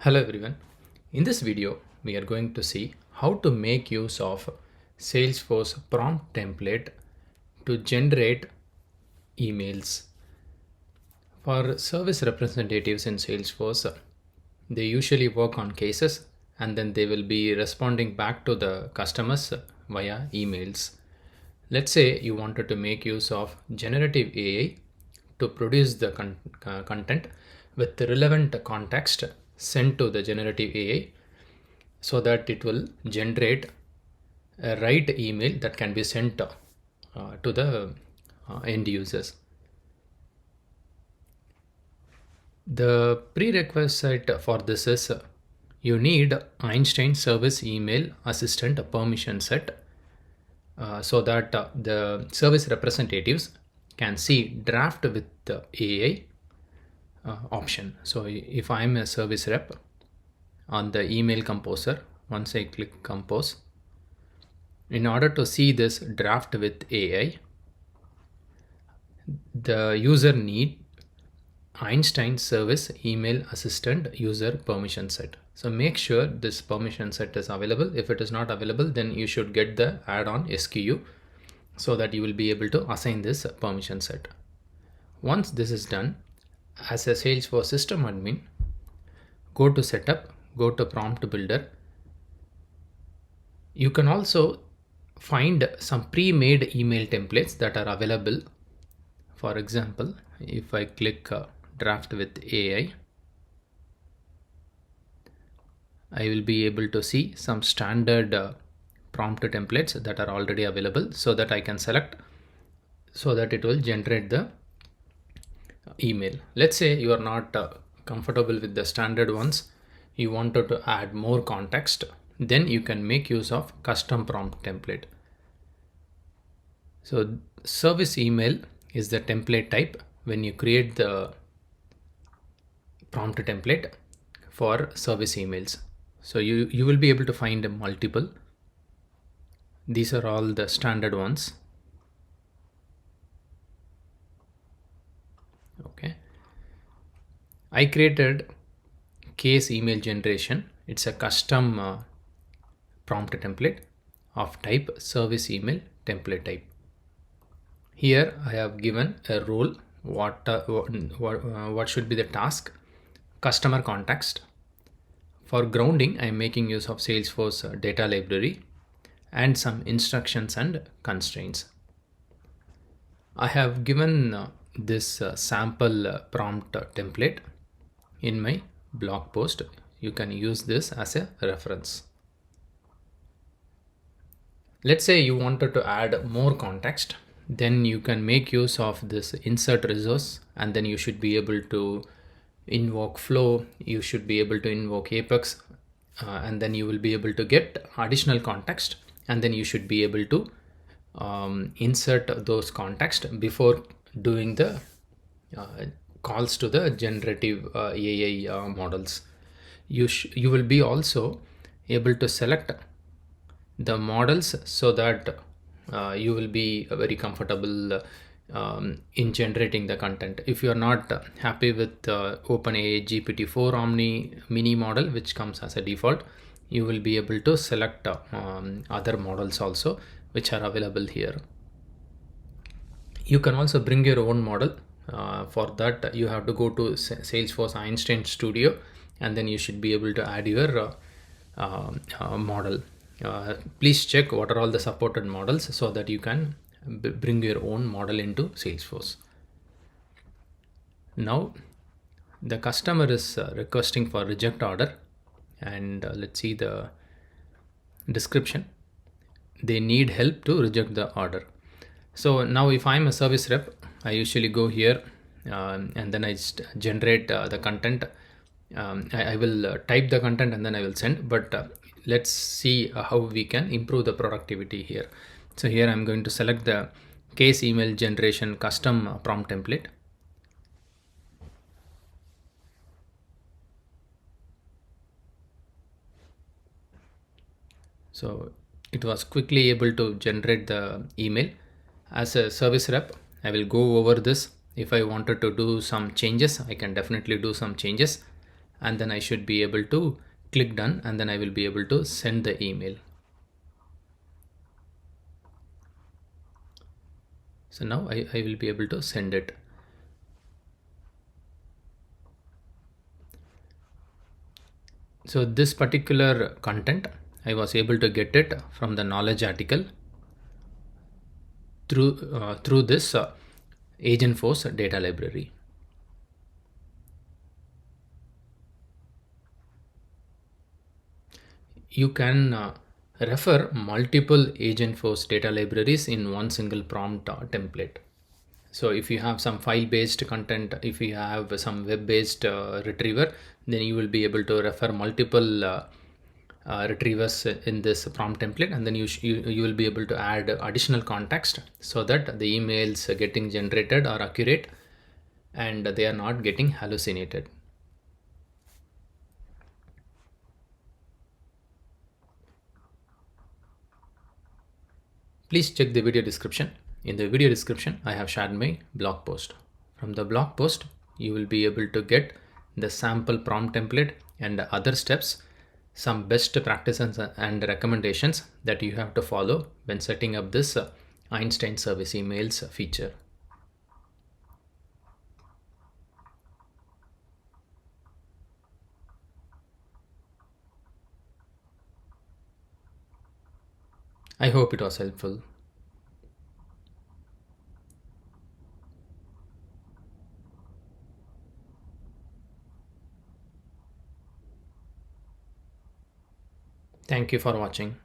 Hello everyone. In this video, we are going to see how to make use of Salesforce prompt template to generate emails. For service representatives in Salesforce, they usually work on cases and then they will be responding back to the customers via emails. Let's say you wanted to make use of generative AI to produce the content with the relevant context sent to the generative AI so that it will generate a right email that can be sent to the end users. The prerequisite for this is you need Einstein Service Email Assistant permission set so that the service representatives can see draft with the AI option. So if I'm a service rep on the email composer, once I click compose, in order to see this draft with AI, the user need Einstein Service Email Assistant user permission set. So make sure this permission set is available. If it is not available, then you should get the add-on SKU so that you will be able to assign this permission set. Once this is done, as a Salesforce system admin, go to setup, go to prompt builder. You can also find some pre-made email templates that are available. For example, if I click draft with AI, I will be able to see some standard prompt templates that are already available so that I can select so that it will generate the email. Let's say you are not comfortable with the standard ones, you wanted to add more context, then you can make use of custom prompt template. So service email is the template type when you create the prompt template for service emails. So you will be able to find multiple. These are all the standard ones. Okay. I created case email generation. It's a custom prompt template of type service email template type. Here I have given a role, what should be the task, customer context. For grounding, I am making use of Salesforce data library and some instructions and constraints. I have given this sample prompt template in my blog post. You can use this as a reference. Let's say you wanted to add more context, then you can make use of this insert resource, and then you should be able to invoke flow, you should be able to invoke apex, and then you will be able to get additional context, and then you should be able to insert those context before doing the calls to the generative AI models. You will be also able to select the models so that you will be very comfortable in generating the content. If you are not happy with OpenAI GPT-4 Omni mini model, which comes as a default, you will be able to select other models also, which are available here. You can also bring your own model. For that, you have to go to Salesforce Einstein Studio, and then you should be able to add your model. Please check what are all the supported models so that you can bring your own model into Salesforce. Now the customer is requesting for reject order, and let's see the description. They need help to reject the order. So now if I'm a service rep, I usually go here and then I generate the content. I will type the content and then I will send, but let's see how we can improve the productivity here. So here I'm going to select the case email generation custom prompt template. So it was quickly able to generate the email. As a service rep, I will go over this. If I wanted to do some changes, I can definitely do some changes. and then I should be able to click done, and then I will be able to send the email. So now I will be able to send it. So this particular content, I was able to get it from the knowledge article through this Agentforce data library. You can refer multiple Agentforce data libraries in one single prompt template. So if you have some file based content, if you have some web based retriever, then you will be able to refer multiple retrievers in this prompt template, and then you will be able to add additional context so that the emails getting generated are accurate and they are not getting hallucinated. Please check the video description. In the video description, I have shared my blog post. From the blog post, you will be able to get the sample prompt template and other steps, some best practices and recommendations that you have to follow when setting up this Einstein service emails feature. I hope it was helpful. Thank you for watching.